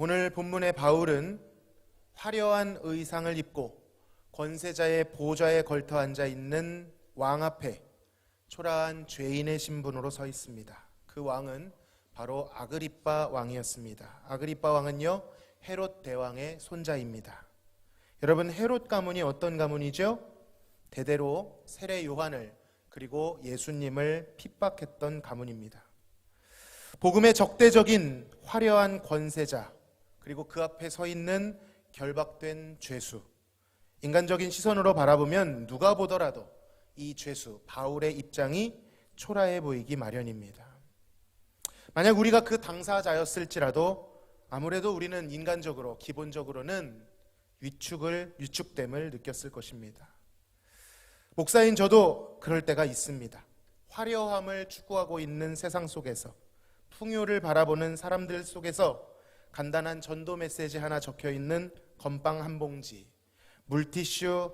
오늘 본문의 바울은 화려한 의상을 입고 권세자의 보좌에 걸터 앉아 있는 왕 앞에 초라한 죄인의 신분으로 서 있습니다. 그 왕은 바로 아그리빠 왕이었습니다. 아그리빠 왕은요, 헤롯 대왕의 손자입니다. 여러분, 헤롯 가문이 어떤 가문이죠? 대대로 세례 요한을 그리고 예수님을 핍박했던 가문입니다. 복음의 적대적인 화려한 권세자, 그리고 그 앞에 서 있는 결박된 죄수, 인간적인 시선으로 바라보면 누가 보더라도 이 죄수 바울의 입장이 초라해 보이기 마련입니다. 만약 우리가 그 당사자였을지라도 아무래도 우리는 인간적으로 기본적으로는 위축됨을 느꼈을 것입니다. 목사인 저도 그럴 때가 있습니다. 화려함을 추구하고 있는 세상 속에서, 풍요를 바라보는 사람들 속에서 간단한 전도 메시지 하나 적혀있는 건빵 한 봉지, 물티슈,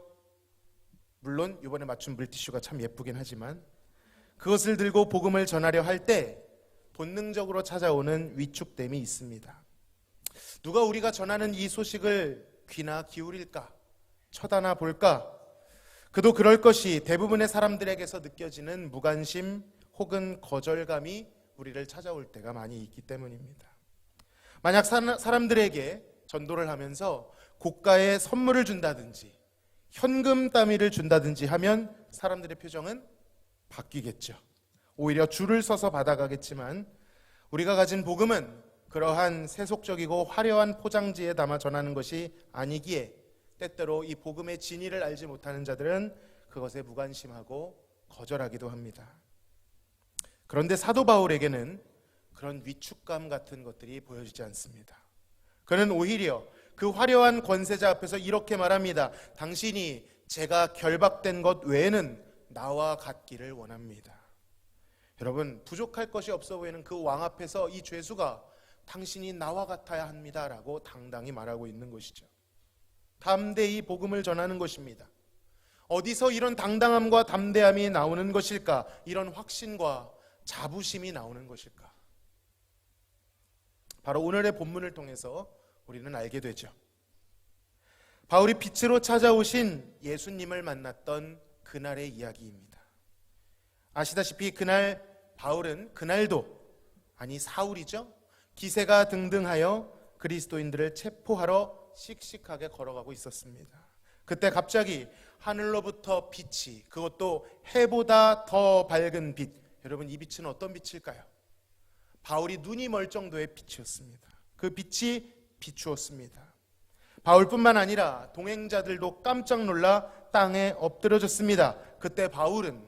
물론 이번에 맞춘 물티슈가 참 예쁘긴 하지만 그것을 들고 복음을 전하려 할 때 본능적으로 찾아오는 위축됨이 있습니다. 누가 우리가 전하는 이 소식을 귀나 기울일까? 쳐다나 볼까? 그도 그럴 것이 대부분의 사람들에게서 느껴지는 무관심 혹은 거절감이 우리를 찾아올 때가 많이 있기 때문입니다. 만약 사람들에게 전도를 하면서 고가의 선물을 준다든지 현금 따위를 준다든지 하면 사람들의 표정은 바뀌겠죠. 오히려 줄을 서서 받아가겠지만 우리가 가진 복음은 그러한 세속적이고 화려한 포장지에 담아 전하는 것이 아니기에 때때로 이 복음의 진리를 알지 못하는 자들은 그것에 무관심하고 거절하기도 합니다. 그런데 사도 바울에게는 그런 위축감 같은 것들이 보여지지 않습니다. 그는 오히려 그 화려한 권세자 앞에서 이렇게 말합니다. 당신이 제가 결박된 것 외에는 나와 같기를 원합니다. 여러분, 부족할 것이 없어 보이는 그 왕 앞에서 이 죄수가 당신이 나와 같아야 합니다 라고 당당히 말하고 있는 것이죠. 담대히 복음을 전하는 것입니다. 어디서 이런 당당함과 담대함이 나오는 것일까? 이런 확신과 자부심이 나오는 것일까? 바로 오늘의 본문을 통해서 우리는 알게 되죠. 바울이 빛으로 찾아오신 예수님을 만났던 그날의 이야기입니다. 아시다시피 그날 바울은 사울이죠. 기세가 등등하여 그리스도인들을 체포하러 씩씩하게 걸어가고 있었습니다. 그때 갑자기 하늘로부터 빛이, 그것도 해보다 더 밝은 빛. 여러분, 이 빛은 어떤 빛일까요? 바울이 눈이 멀 정도의 빛이었습니다. 그 빛이 비추었습니다. 바울뿐만 아니라 동행자들도 깜짝 놀라 땅에 엎드려졌습니다. 그때 바울은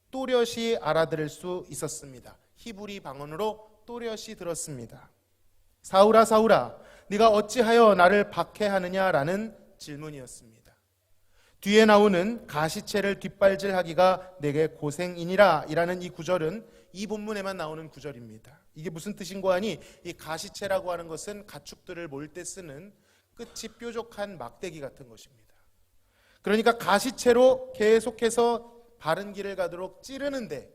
또렷이 알아들을 수 있었습니다. 히브리 방언으로 또렷이 들었습니다. 사울아 사울아, 네가 어찌하여 나를 박해하느냐라는 질문이었습니다. 뒤에 나오는 가시체를 뒷발질하기가 내게 고생이니라 이라는 이 구절은 이 본문에만 나오는 구절입니다. 이게 무슨 뜻인고 하니, 이 가시체라고 하는 것은 가축들을 몰 때 쓰는 끝이 뾰족한 막대기 같은 것입니다. 그러니까 가시체로 계속해서 바른 길을 가도록 찌르는데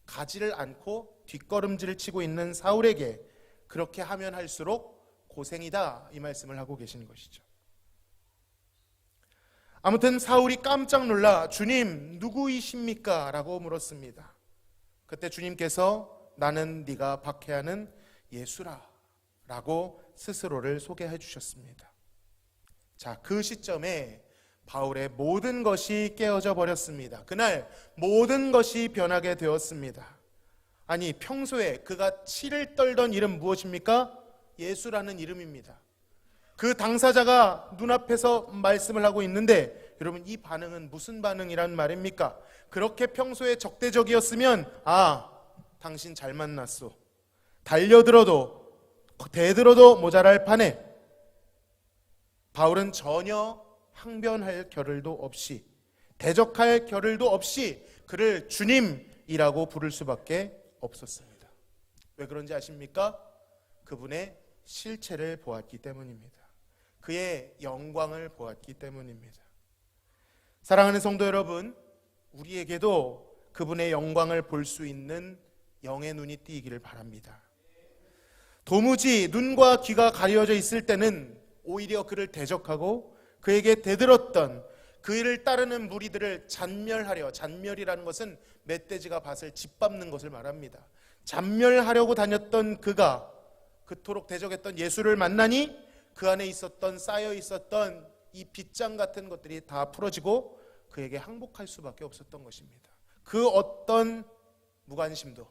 가지를 않고 뒷걸음질을 치고 있는 사울에게 그렇게 하면 할수록 고생이다, 이 말씀을 하고 계시는 것이죠. 아무튼 사울이 깜짝 놀라 주님 누구이십니까? 라고 물었습니다. 그때 주님께서 나는 네가 박해하는 예수라 라고 스스로를 소개해 주셨습니다. 자, 그 시점에 바울의 모든 것이 깨어져 버렸습니다. 그날 모든 것이 변하게 되었습니다. 아니, 평소에 그가 치를 떨던 이름 무엇입니까? 예수라는 이름입니다. 그 당사자가 눈앞에서 말씀을 하고 있는데 여러분, 이 반응은 무슨 반응이란 말입니까? 그렇게 평소에 적대적이었으면 당신 잘 만났소, 달려들어도 대들어도 모자랄 판에 바울은 전혀 항변할 겨를도 없이, 대적할 겨를도 없이 그를 주님이라고 부를 수밖에 없었습니다. 왜 그런지 아십니까? 그분의 실체를 보았기 때문입니다. 그의 영광을 보았기 때문입니다. 사랑하는 성도 여러분, 우리에게도 그분의 영광을 볼 수 있는 영의 눈이 띄기를 바랍니다. 도무지 눈과 귀가 가려져 있을 때는 오히려 그를 대적하고 그에게 대들었던 그를 따르는 무리들을 잔멸하려, 잔멸이라는 것은 멧돼지가 밭을 짓밟는 것을 말합니다. 잔멸하려고 다녔던 그가 그토록 대적했던 예수를 만나니 그 안에 있었던, 쌓여 있었던 이 빗장 같은 것들이 다 풀어지고 그에게 항복할 수밖에 없었던 것입니다. 그 어떤 무관심도,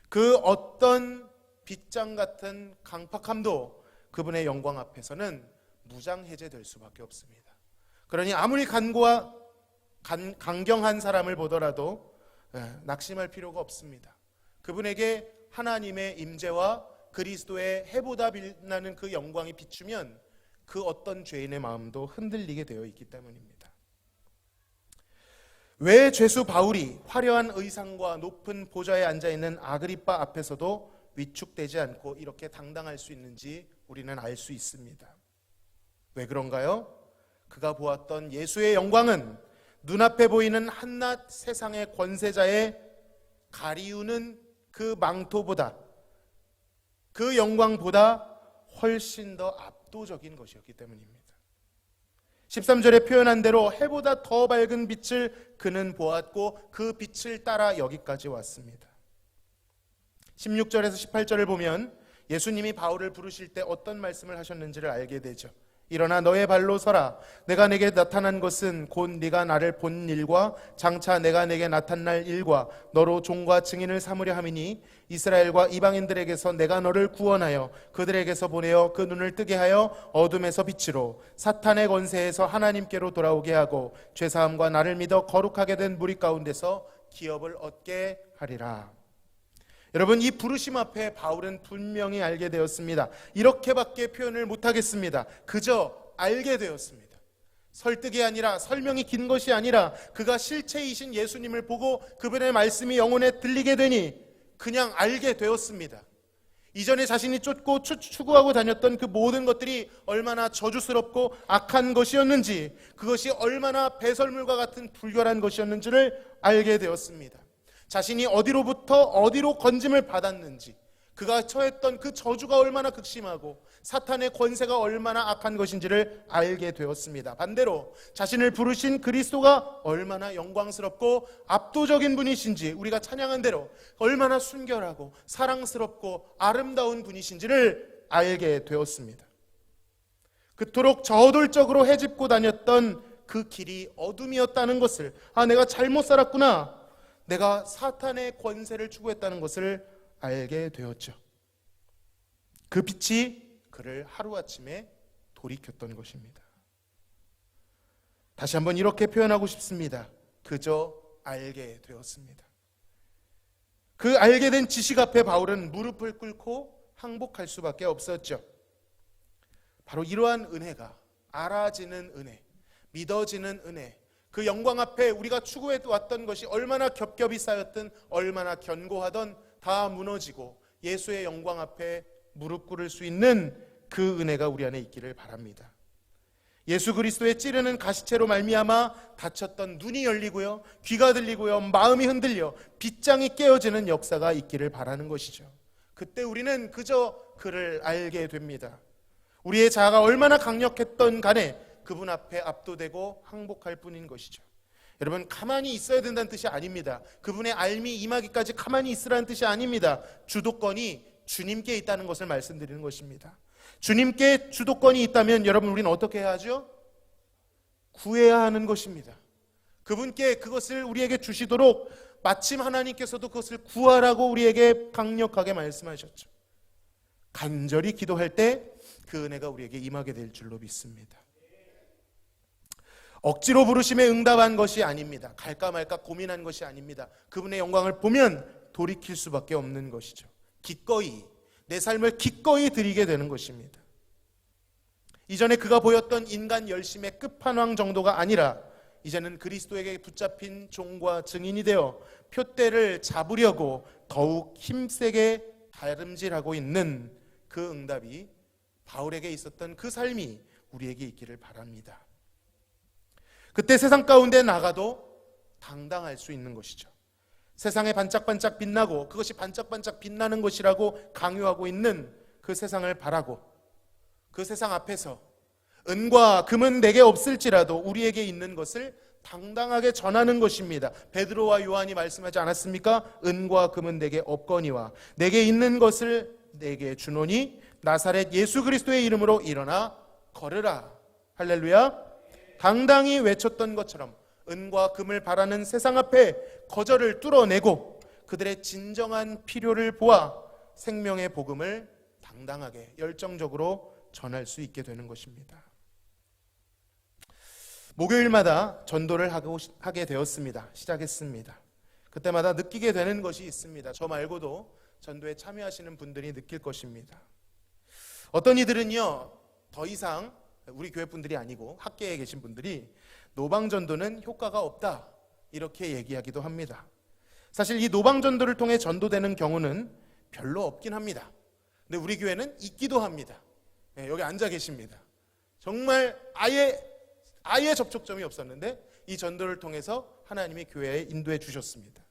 그 어떤 빗장 같은 강팍함도 그분의 영광 앞에서는 무장해제될 수밖에 없습니다. 그러니 아무리 강경한 사람을 보더라도 낙심할 필요가 없습니다. 그분에게 하나님의 임재와 그리스도의 해보다 빛나는 그 영광이 비추면 그 어떤 죄인의 마음도 흔들리게 되어 있기 때문입니다. 왜 죄수 바울이 화려한 의상과 높은 보좌에 앉아있는 아그리빠 앞에서도 위축되지 않고 이렇게 당당할 수 있는지 우리는 알 수 있습니다. 왜 그런가요? 그가 보았던 예수의 영광은 눈앞에 보이는 한낱 세상의 권세자의 가리우는 그 망토보다, 그 영광보다 훨씬 더 압도적인 것이었기 때문입니다. 13절에 표현한 대로 해보다 더 밝은 빛을 그는 보았고 그 빛을 따라 여기까지 왔습니다. 16절에서 18절을 보면 예수님이 바울을 부르실 때 어떤 말씀을 하셨는지를 알게 되죠. 일어나 너의 발로 서라. 내가 내게 나타난 것은 곧 네가 나를 본 일과 장차 내가 내게 나타날 일과 너로 종과 증인을 삼으려 함이니 이스라엘과 이방인들에게서 내가 너를 구원하여 그들에게서 보내어 그 눈을 뜨게 하여 어둠에서 빛으로 사탄의 권세에서 하나님께로 돌아오게 하고 죄사함과 나를 믿어 거룩하게 된 무리 가운데서 기업을 얻게 하리라. 여러분, 이 부르심 앞에 바울은 분명히 알게 되었습니다. 이렇게밖에 표현을 못하겠습니다. 그저 알게 되었습니다. 설득이 아니라, 설명이 긴 것이 아니라 그가 실체이신 예수님을 보고 그분의 말씀이 영혼에 들리게 되니 그냥 알게 되었습니다. 이전에 자신이 쫓고 추구하고 다녔던 그 모든 것들이 얼마나 저주스럽고 악한 것이었는지, 그것이 얼마나 배설물과 같은 불결한 것이었는지를 알게 되었습니다. 자신이 어디로부터 어디로 건짐을 받았는지, 그가 처했던 그 저주가 얼마나 극심하고 사탄의 권세가 얼마나 악한 것인지를 알게 되었습니다. 반대로 자신을 부르신 그리스도가 얼마나 영광스럽고 압도적인 분이신지, 우리가 찬양한 대로 얼마나 순결하고 사랑스럽고 아름다운 분이신지를 알게 되었습니다. 그토록 저돌적으로 헤집고 다녔던 그 길이 어둠이었다는 것을, 내가 잘못 살았구나, 내가 사탄의 권세를 추구했다는 것을 알게 되었죠. 그 빛이 그를 하루아침에 돌이켰던 것입니다. 다시 한번 이렇게 표현하고 싶습니다. 그저 알게 되었습니다. 그 알게 된 지식 앞에 바울은 무릎을 꿇고 항복할 수밖에 없었죠. 바로 이러한 은혜가, 알아지는 은혜, 믿어지는 은혜, 그 영광 앞에 우리가 추구해 왔던 것이 얼마나 겹겹이 쌓였든 얼마나 견고하던 다 무너지고 예수의 영광 앞에 무릎 꿇을 수 있는 그 은혜가 우리 안에 있기를 바랍니다. 예수 그리스도의 찌르는 가시체로 말미암아 닫혔던 눈이 열리고요, 귀가 들리고요, 마음이 흔들려 빗장이 깨어지는 역사가 있기를 바라는 것이죠. 그때 우리는 그저 그를 알게 됩니다. 우리의 자아가 얼마나 강력했던 간에 그분 앞에 압도되고 항복할 뿐인 것이죠. 여러분, 가만히 있어야 된다는 뜻이 아닙니다. 그분의 알미 임하기까지 가만히 있으라는 뜻이 아닙니다. 주도권이 주님께 있다는 것을 말씀드리는 것입니다. 주님께 주도권이 있다면 여러분, 우리는 어떻게 해야 하죠? 구해야 하는 것입니다. 그분께 그것을 우리에게 주시도록 마침 하나님께서도 그것을 구하라고 우리에게 강력하게 말씀하셨죠. 간절히 기도할 때 그 은혜가 우리에게 임하게 될 줄로 믿습니다. 억지로 부르심에 응답한 것이 아닙니다. 갈까 말까 고민한 것이 아닙니다. 그분의 영광을 보면 돌이킬 수밖에 없는 것이죠. 기꺼이, 내 삶을 기꺼이 드리게 되는 것입니다. 이전에 그가 보였던 인간 열심의 끝판왕 정도가 아니라 이제는 그리스도에게 붙잡힌 종과 증인이 되어 표대를 잡으려고 더욱 힘세게 다름질하고 있는 그 응답이, 바울에게 있었던 그 삶이 우리에게 있기를 바랍니다. 그때 세상 가운데 나가도 당당할 수 있는 것이죠. 세상에 반짝반짝 빛나고 그것이 반짝반짝 빛나는 것이라고 강요하고 있는 그 세상을 바라고 그 세상 앞에서 은과 금은 내게 없을지라도 우리에게 있는 것을 당당하게 전하는 것입니다. 베드로와 요한이 말씀하지 않았습니까? 은과 금은 내게 없거니와 내게 있는 것을 내게 주노니 나사렛 예수 그리스도의 이름으로 일어나 걸으라. 할렐루야. 당당히 외쳤던 것처럼 은과 금을 바라는 세상 앞에 거절을 뚫어내고 그들의 진정한 필요를 보아 생명의 복음을 당당하게 열정적으로 전할 수 있게 되는 것입니다. 목요일마다 전도를 하게 되었습니다. 시작했습니다. 그때마다 느끼게 되는 것이 있습니다. 저 말고도 전도에 참여하시는 분들이 느낄 것입니다. 어떤 이들은요, 더 이상 우리 교회 분들이 아니고 학계에 계신 분들이 노방전도는 효과가 없다 이렇게 얘기하기도 합니다. 사실 이 노방전도를 통해 전도되는 경우는 별로 없긴 합니다. 근데 우리 교회는 있기도 합니다. 여기 앉아 계십니다. 정말 아예 접촉점이 없었는데 이 전도를 통해서 하나님이 교회에 인도해 주셨습니다.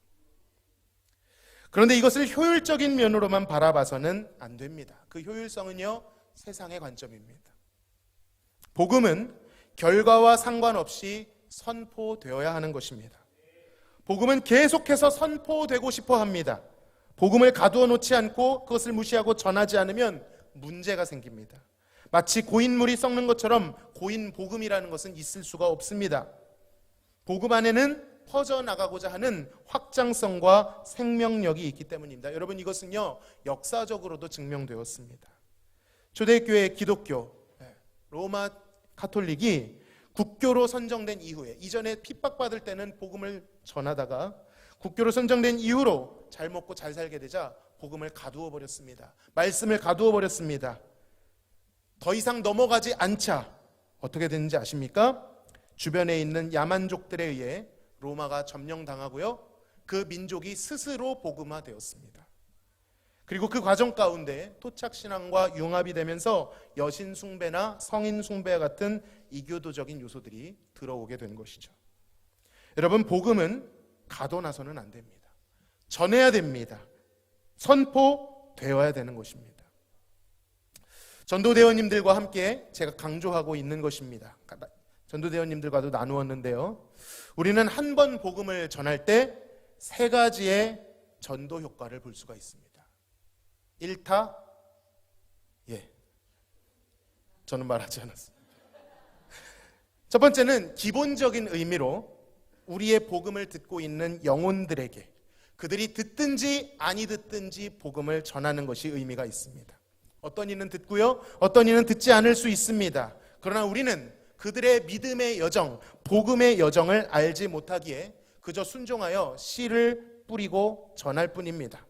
그런데 이것을 효율적인 면으로만 바라봐서는 안 됩니다. 그 효율성은요, 세상의 관점입니다. 복음은 결과와 상관없이 선포되어야 하는 것입니다. 복음은 계속해서 선포되고 싶어 합니다. 복음을 가두어 놓지 않고 그것을 무시하고 전하지 않으면 문제가 생깁니다. 마치 고인물이 썩는 것처럼 고인 복음이라는 것은 있을 수가 없습니다. 복음 안에는 퍼져나가고자 하는 확장성과 생명력이 있기 때문입니다. 여러분, 이것은요, 역사적으로도 증명되었습니다. 초대교회 기독교, 로마 가톨릭이 국교로 선정된 이후에, 이전에 핍박받을 때는 복음을 전하다가 국교로 선정된 이후로 잘 먹고 잘 살게 되자 복음을 가두어 버렸습니다. 말씀을 가두어 버렸습니다. 더 이상 넘어가지 않자 어떻게 됐는지 아십니까? 주변에 있는 야만족들에 의해 로마가 점령당하고요, 그 민족이 스스로 복음화되었습니다. 그리고 그 과정 가운데 토착신앙과 융합이 되면서 여신 숭배나 성인 숭배와 같은 이교도적인 요소들이 들어오게 된 것이죠. 여러분, 복음은 가둬놔서는 안 됩니다. 전해야 됩니다. 선포되어야 되는 것입니다. 전도대원님들과 함께 제가 강조하고 있는 것입니다. 전도대원님들과도 나누었는데요, 우리는 한 번 복음을 전할 때 세 가지의 전도 효과를 볼 수가 있습니다. 1타, 저는 말하지 않았습니다. 첫 번째는 기본적인 의미로 우리의 복음을 듣고 있는 영혼들에게, 그들이 듣든지 아니 듣든지 복음을 전하는 것이 의미가 있습니다. 어떤 이는 듣고요, 어떤 이는 듣지 않을 수 있습니다. 그러나 우리는 그들의 믿음의 여정, 복음의 여정을 알지 못하기에 그저 순종하여 씨를 뿌리고 전할 뿐입니다.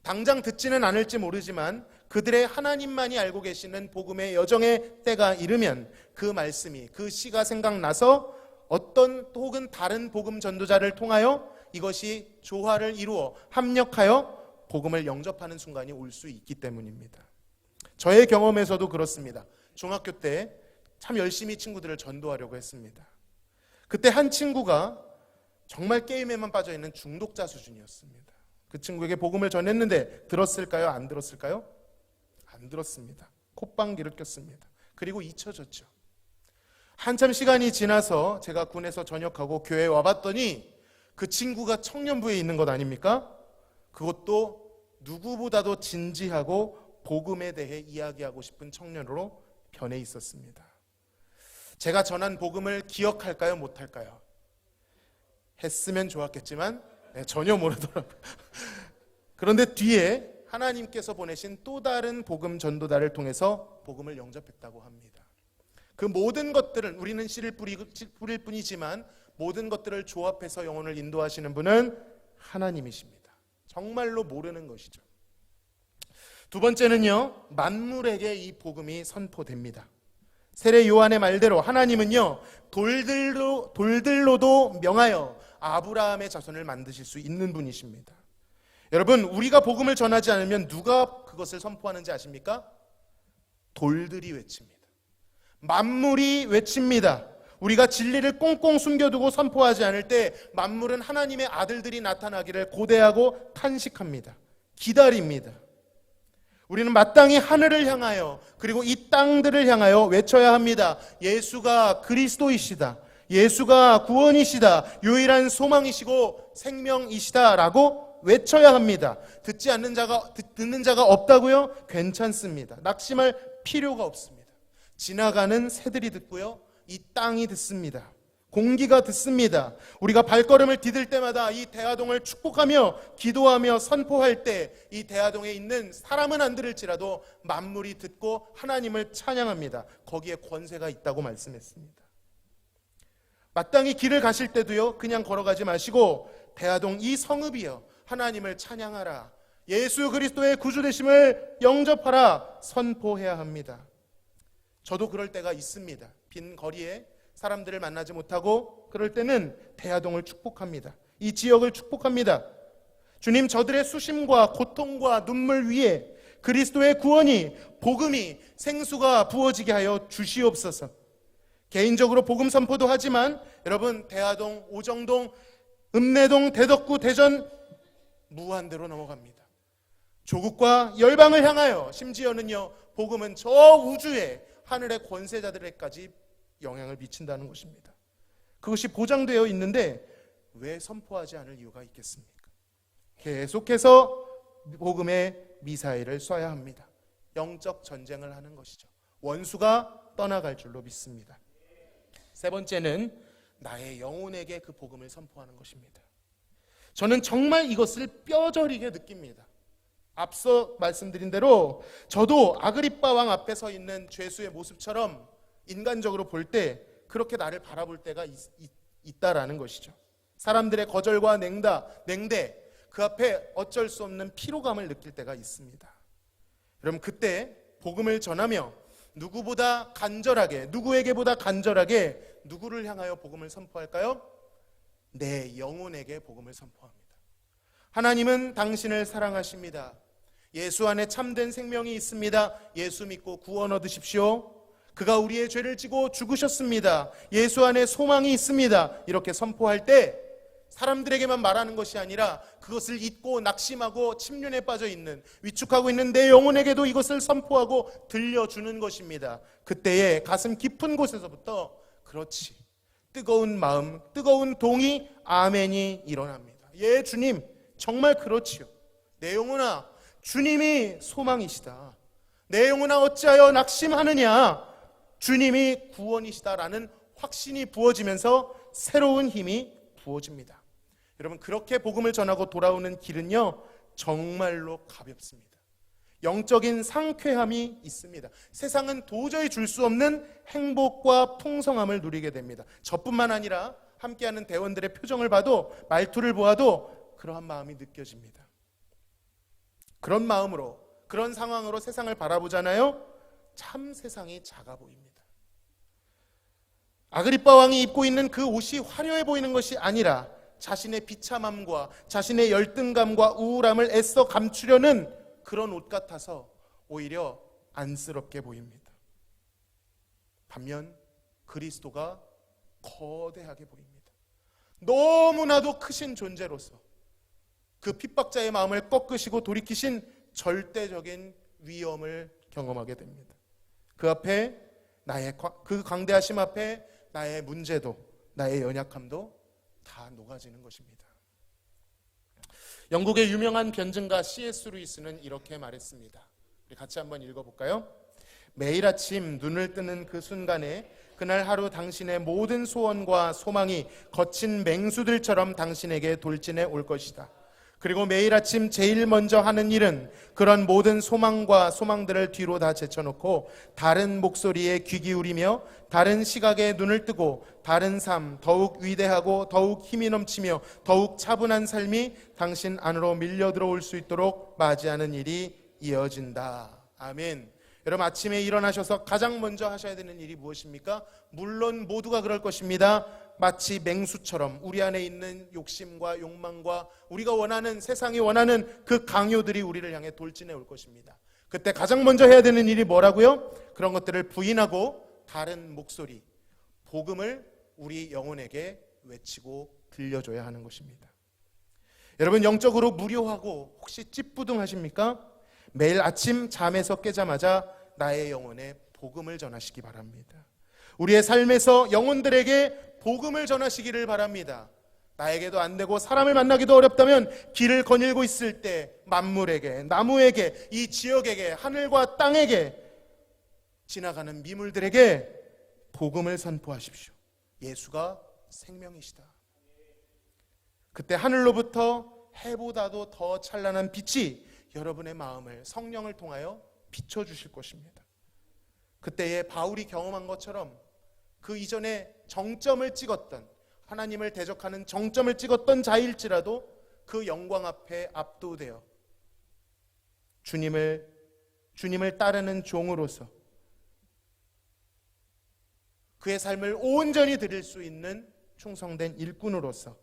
당장 듣지는 않을지 모르지만 그들의 하나님만이 알고 계시는 복음의 여정의 때가 이르면 그 말씀이, 그 씨가 생각나서 어떤 혹은 다른 복음 전도자를 통하여 이것이 조화를 이루어 합력하여 복음을 영접하는 순간이 올 수 있기 때문입니다. 저의 경험에서도 그렇습니다. 중학교 때 참 열심히 친구들을 전도하려고 했습니다. 그때 한 친구가 정말 게임에만 빠져있는 중독자 수준이었습니다. 그 친구에게 복음을 전했는데 들었을까요? 안 들었을까요? 안 들었습니다. 콧방귀를 꼈습니다. 그리고 잊혀졌죠. 한참 시간이 지나서 제가 군에서 전역하고 교회에 와봤더니 그 친구가 청년부에 있는 것 아닙니까? 그것도 누구보다도 진지하고 복음에 대해 이야기하고 싶은 청년으로 변해 있었습니다. 제가 전한 복음을 기억할까요? 못할까요? 했으면 좋았겠지만 전혀 모르더라고요. 그런데 뒤에 하나님께서 보내신 또 다른 복음 전도자를 통해서 복음을 영접했다고 합니다. 그 모든 것들은, 우리는 씨를 뿌릴 뿐이지만 모든 것들을 조합해서 영혼을 인도하시는 분은 하나님이십니다. 정말로 모르는 것이죠. 두 번째는요, 만물에게 이 복음이 선포됩니다. 세례 요한의 말대로 하나님은요, 돌들로도 명하여 아브라함의 자손을 만드실 수 있는 분이십니다. 여러분, 우리가 복음을 전하지 않으면 누가 그것을 선포하는지 아십니까? 돌들이 외칩니다. 만물이 외칩니다. 우리가 진리를 꽁꽁 숨겨두고 선포하지 않을 때 만물은 하나님의 아들들이 나타나기를 고대하고 탄식합니다. 기다립니다. 우리는 마땅히 하늘을 향하여 그리고 이 땅들을 향하여 외쳐야 합니다. 예수가 그리스도이시다. 예수가 구원이시다. 유일한 소망이시고 생명이시다라고 외쳐야 합니다. 듣는 자가 없다고요? 괜찮습니다. 낙심할 필요가 없습니다. 지나가는 새들이 듣고요. 이 땅이 듣습니다. 공기가 듣습니다. 우리가 발걸음을 디딜 때마다 이 대화동을 축복하며 기도하며 선포할 때 이 대화동에 있는 사람은 안 들을지라도 만물이 듣고 하나님을 찬양합니다. 거기에 권세가 있다고 말씀했습니다. 마땅히 길을 가실 때도요, 그냥 걸어가지 마시고 대화동 이 성읍이여 하나님을 찬양하라, 예수 그리스도의 구주되심을 영접하라 선포해야 합니다. 저도 그럴 때가 있습니다. 빈 거리에 사람들을 만나지 못하고 그럴 때는 대화동을 축복합니다. 이 지역을 축복합니다. 주님, 저들의 수심과 고통과 눈물 위에 그리스도의 구원이, 복음이, 생수가 부어지게 하여 주시옵소서. 개인적으로 복음 선포도 하지만 여러분, 대화동, 오정동, 읍내동, 대덕구, 대전 무한대로 넘어갑니다. 조국과 열방을 향하여, 심지어는요, 복음은 저 우주의 하늘의 권세자들에게까지 영향을 미친다는 것입니다. 그것이 보장되어 있는데 왜 선포하지 않을 이유가 있겠습니까? 계속해서 복음의 미사일을 쏴야 합니다. 영적 전쟁을 하는 것이죠. 원수가 떠나갈 줄로 믿습니다. 세 번째는 나의 영혼에게 그 복음을 선포하는 것입니다. 저는 정말 이것을 뼈저리게 느낍니다. 앞서 말씀드린 대로 저도 아그리빠 왕 앞에 서 있는 죄수의 모습처럼 인간적으로 볼 때 그렇게 나를 바라볼 때가 있다라는 것이죠. 사람들의 거절과 냉대, 그 앞에 어쩔 수 없는 피로감을 느낄 때가 있습니다. 여러분, 그때 복음을 전하며 누구보다 간절하게, 누구에게보다 간절하게 누구를 향하여 복음을 선포할까요? 내 영혼에게 복음을 선포합니다. 하나님은 당신을 사랑하십니다. 예수 안에 참된 생명이 있습니다. 예수 믿고 구원 얻으십시오. 그가 우리의 죄를 지고 죽으셨습니다. 예수 안에 소망이 있습니다. 이렇게 선포할 때 사람들에게만 말하는 것이 아니라 그것을 잊고 낙심하고 침륜에 빠져 있는, 위축하고 있는 내 영혼에게도 이것을 선포하고 들려주는 것입니다. 그때에 가슴 깊은 곳에서부터 그렇지, 뜨거운 마음, 뜨거운 동의, 아멘이 일어납니다. 예, 주님, 정말 그렇지요. 내 영혼아, 주님이 소망이시다. 내 영혼아, 어찌하여 낙심하느냐? 주님이 구원이시다라는 확신이 부어지면서 새로운 힘이 부어집니다. 여러분, 그렇게 복음을 전하고 돌아오는 길은요, 정말로 가볍습니다. 영적인 상쾌함이 있습니다. 세상은 도저히 줄 수 없는 행복과 풍성함을 누리게 됩니다. 저뿐만 아니라 함께하는 대원들의 표정을 봐도, 말투를 보아도 그러한 마음이 느껴집니다. 그런 마음으로, 그런 상황으로 세상을 바라보잖아요. 참 세상이 작아 보입니다. 아그리빠 왕이 입고 있는 그 옷이 화려해 보이는 것이 아니라 자신의 비참함과 자신의 열등감과 우울함을 애써 감추려는 그런 옷 같아서 오히려 안쓰럽게 보입니다. 반면 그리스도가 거대하게 보입니다. 너무나도 크신 존재로서 그 핍박자의 마음을 꺾으시고 돌이키신 절대적인 위엄을 경험하게 됩니다. 그 앞에 그 광대하심 앞에 나의 문제도, 나의 연약함도 다 녹아지는 것입니다. 영국의 유명한 변증가 C.S. 루이스는 이렇게 말했습니다. 우리 같이 한번 읽어볼까요? 매일 아침 눈을 뜨는 그 순간에 그날 하루 당신의 모든 소원과 소망이 거친 맹수들처럼 당신에게 돌진해 올 것이다. 그리고 매일 아침 제일 먼저 하는 일은 그런 모든 소망과 소망들을 뒤로 다 제쳐놓고 다른 목소리에 귀 기울이며 다른 시각에 눈을 뜨고 다른 삶, 더욱 위대하고 더욱 힘이 넘치며 더욱 차분한 삶이 당신 안으로 밀려 들어올 수 있도록 맞이하는 일이 이어진다. 아멘. 여러분, 아침에 일어나셔서 가장 먼저 하셔야 되는 일이 무엇입니까? 물론 모두가 그럴 것입니다. 마치 맹수처럼 우리 안에 있는 욕심과 욕망과 우리가 원하는, 세상이 원하는 그 강요들이 우리를 향해 돌진해 올 것입니다. 그때 가장 먼저 해야 되는 일이 뭐라고요? 그런 것들을 부인하고 다른 목소리, 복음을 우리 영혼에게 외치고 들려줘야 하는 것입니다. 여러분, 영적으로 무료하고 혹시 찌뿌둥하십니까? 매일 아침 잠에서 깨자마자 나의 영혼에 복음을 전하시기 바랍니다. 우리의 삶에서 영혼들에게 복음을 전하시기를 바랍니다. 나에게도 안 되고 사람을 만나기도 어렵다면 길을 거닐고 있을 때 만물에게, 나무에게, 이 지역에게, 하늘과 땅에게, 지나가는 미물들에게 복음을 선포하십시오. 예수가 생명이시다. 그때 하늘로부터 해보다도 더 찬란한 빛이 여러분의 마음을, 성령을 통하여 비춰주실 것입니다. 그때에 바울이 경험한 것처럼 그 이전에 정점을 찍었던, 하나님을 대적하는 정점을 찍었던 자일지라도 그 영광 앞에 압도되어 주님을 따르는 종으로서 그의 삶을 온전히 드릴 수 있는 충성된 일꾼으로서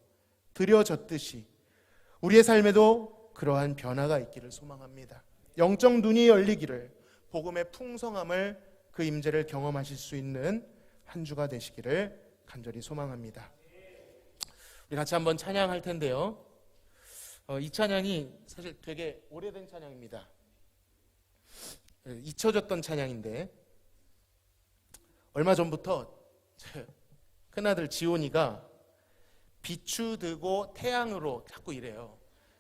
드려졌듯이 우리의 삶에도 그러한 변화가 있기를 소망합니다. 영적 눈이 열리기를, 복음의 풍성함을, 그 임재를 경험하실 수 있는 한 주가 되시기를 간절히 소망합니다. 우리 같이 한번 찬양할 텐데요. 이 찬양이 사실 되게 오래된 찬양입니다. 잊혀졌던 찬양인데 얼마 전부터 큰아들 지온이가 비추드고 태양으로 자꾸 이래요.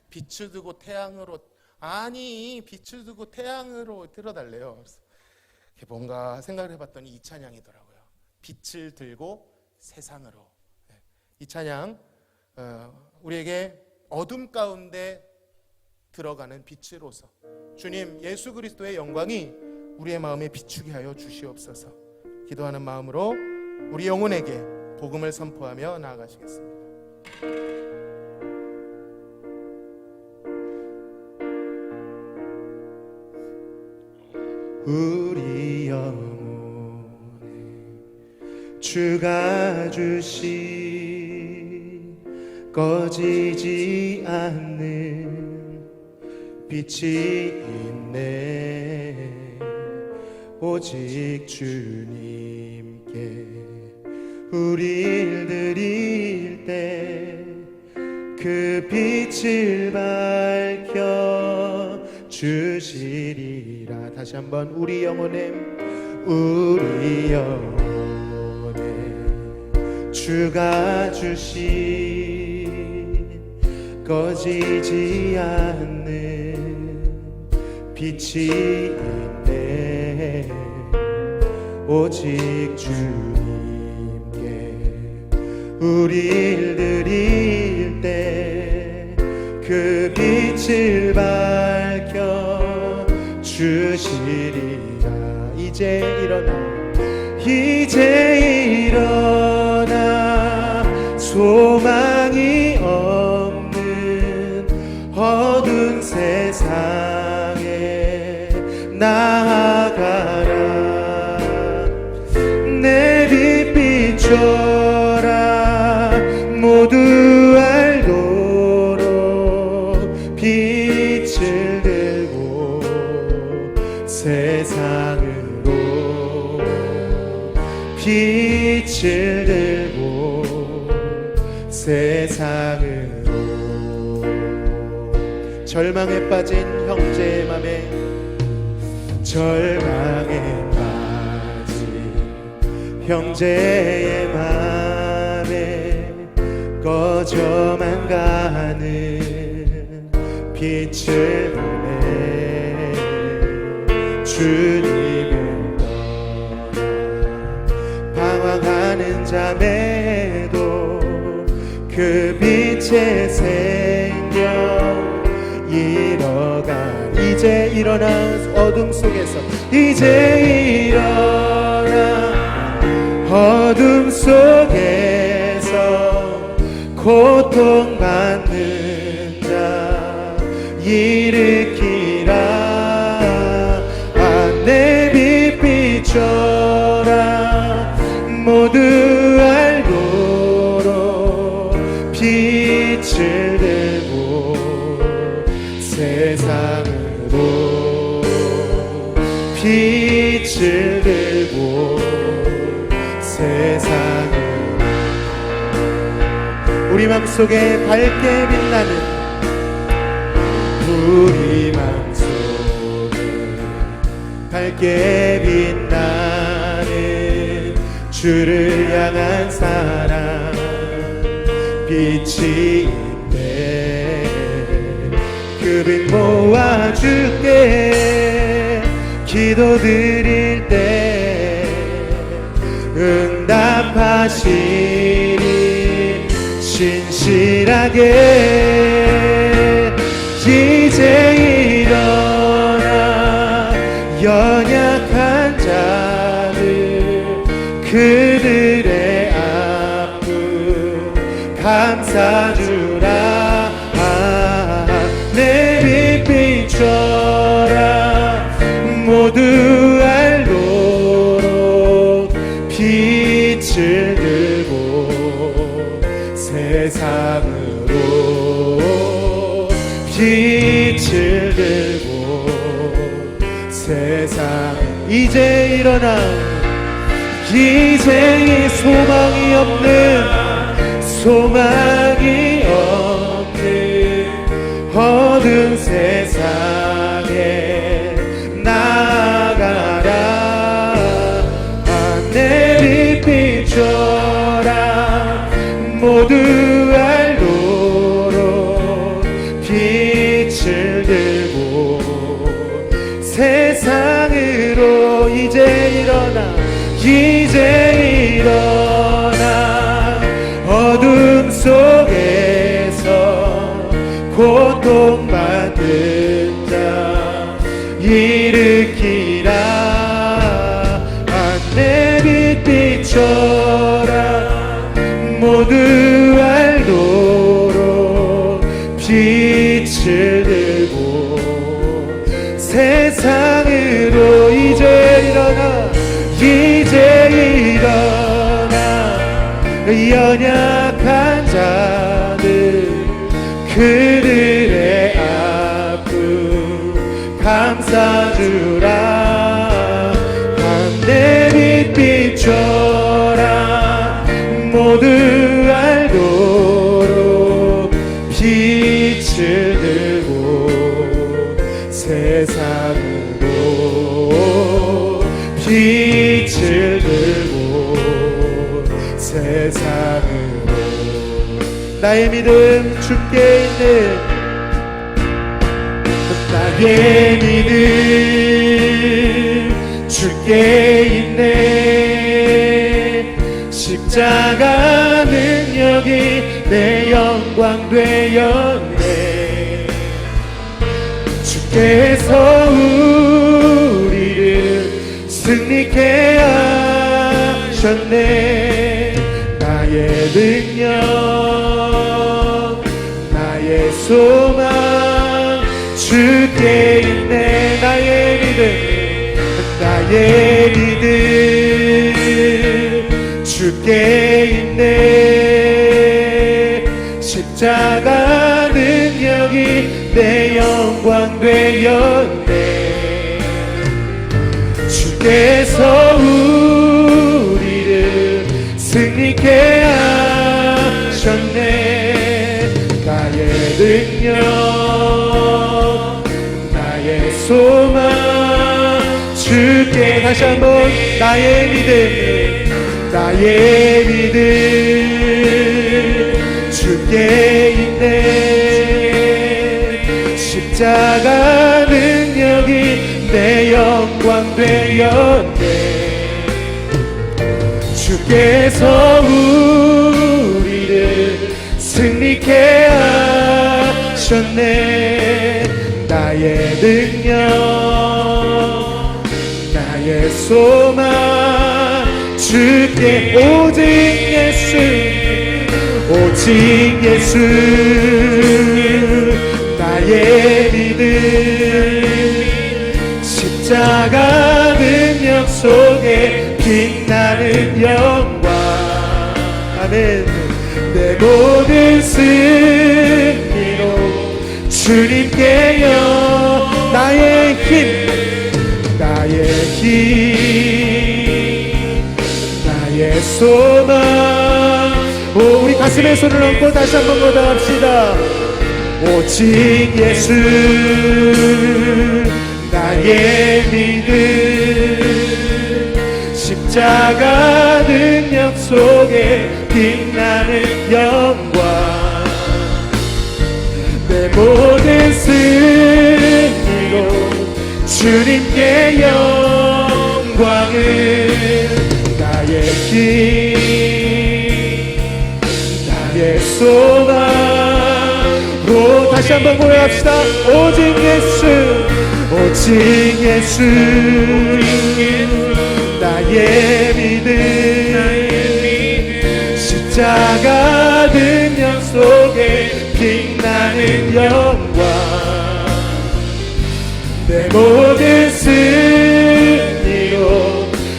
비추드고 태양으로, 아니 비추드고 태양으로 들어달래요. 그래서 뭔가 생각을 해봤더니 이 찬양이더라고요. 빛을 들고 세상으로. 이 찬양 우리에게 어둠 가운데 들어가는 빛으로서 주님 예수 그리스도의 영광이 우리의 마음에 비추게 하여 주시옵소서. 기도하는 마음으로 우리 영혼에게 복음을 선포하며 나아가시겠습니다. 우리 영혼에 주가 주신 꺼지지 않는 빛이 있네. 오직 주님께 우릴 드릴 때 그 빛을 밝혀 주시리라. 다시 한번 우리 영혼에 주가 주신 꺼지지 않는 빛이 있네. 오직 주님께 우릴 드릴 때 그 빛을 밝혀 주시리라. 이제 일어나 소망이 없는 어두운 세상에 나아가라. 내 빛 비춰라. 모두 알도록 빛을 들고 세상으로 빛을 들고 세상으로. 절망에 빠진 형제의 맘에 형제의 맘에 꺼져만 가는 빛을 보내. 주님을 떠나 방황하는 자매도 그 빛에 생명 잃어가. 이제 일어나 어둠 속에서 이제 일어나 어둠 속에서 고통받는 자 일으키라. 내 빛 비춰라. 모두 알도록 빛을 들고 세상으로 빛을 들고 세상을. 우리 맘속에 밝게 빛나는 우리 맘속에 밝게 빛나는 주를 향한 사랑 빛이 있네. 그분 모아줄게. 기도 드릴 때 응답하시리. 신실하게 이제 일어나 연약한 자들 그들의 아픔 감사주라. 내 빛 비춰라. 모두 알도록 빛을 들고 세상으로 빛을 들고 세상. 이제 일어나. 이제 소망이 없는 어두운 세상에 나가라. 내 빛 비춰라. 모두 알도록 빛을 들고 세상으로 이제 일어나. 이제 일어나. 어둠 속에서 고통받는 자 일으키라. 내 빛 비춰라. 모두 알도록 빛을 들고 세상으로 이제 일어나. 이제 일어나. 연약한 자들 그들의 아픔 감사주라. 내 빛 비춰라. 모두 알도록 빛을 들고 세상으로 빛을 들고 세상으로. 나의 믿음 주께 있네. 나의 믿음 주께 있네. 십자가 능력이 내 영광 되었네. 주께서 우리를 승리케 하셨네. 나의 능력 나의 소망 주께 있네. 나의 믿음 주께 있네. 십자가 능력이 내 영광 되었네. 주께서 우리를 승리케 하셨네. 나의 능력 나의 소망 주께. 다시 한번 나의 믿음 주께 있네. 십자가 능력이 내 영광 되었네. 주께서 우리를 승리케 하셨네. 나의 능력 나의 소망 주께. 오직 예수 나의 믿음. 십자가 능력 속에 빛나는 영광. 아멘. 내 모든 승리로 주님께요. 나의 힘 나의 소망. 우리 가슴에 손을 얹고 다시 한번 고백합시다. 오직 예수 나의 믿음. 십자가 능력 속에 빛나는 영광 내 모든 승리로 주님께 영광을 나의 힘 나의 소망 다시 한번 고백합시다. 오직 예수 오직 예수 나의 믿음 십자가 능력 속에 빛나는 영광 내 모든 승리로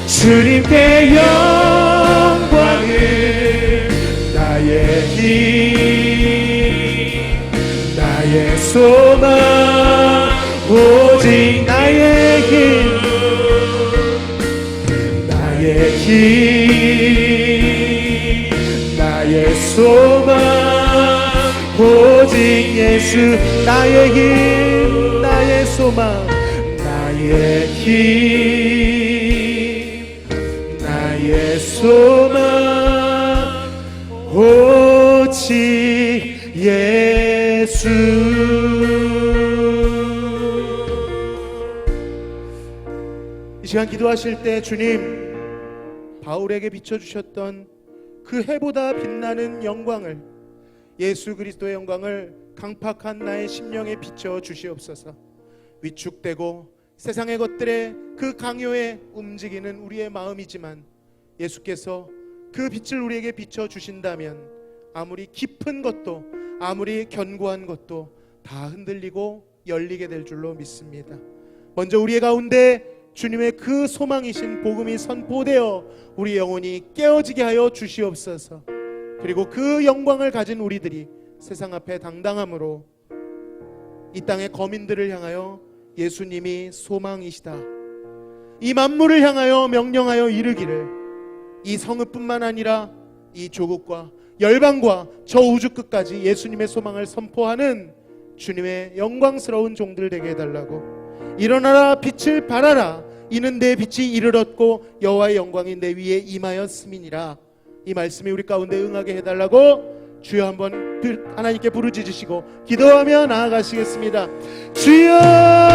주님께 영광을 나의 힘 나의 소망 오직 나의 힘 나의 힘 나의 소망 오직 예수 나의 힘 나의 소망 나의 힘 나의 소망 오직 예수 이 시간 기도하실 때 주님 바울에게 비춰주셨던 그 해보다 빛나는 영광을 예수 그리스도의 영광을 강팍한 나의 심령에 비춰 주시옵소서. 위축되고 세상의 것들에 그 강요에 움직이는 우리의 마음이지만 예수께서 그 빛을 우리에게 비춰 주신다면 아무리 깊은 것도 아무리 견고한 것도 다 흔들리고 열리게 될 줄로 믿습니다. 먼저 우리의 가운데 주님의 그 소망이신 복음이 선포되어 우리 영혼이 깨어지게 하여 주시옵소서. 그리고 그 영광을 가진 우리들이 세상 앞에 당당함으로 이 땅의 거민들을 향하여 예수님이 소망이시다 이 만물을 향하여 명령하여 이르기를 이 성읍뿐만 아니라 이 조국과 열방과 저 우주 끝까지 예수님의 소망을 선포하는 주님의 영광스러운 종들 되게 해달라고. 일어나라 빛을 발하라 이는 내 빛이 이르렀고 여호와의 영광이 내 위에 임하였음이니라. 이 말씀이 우리 가운데 응하게 해달라고 주여 한번 하나님께 부르짖으시고 기도하며 나아가시겠습니다. 주여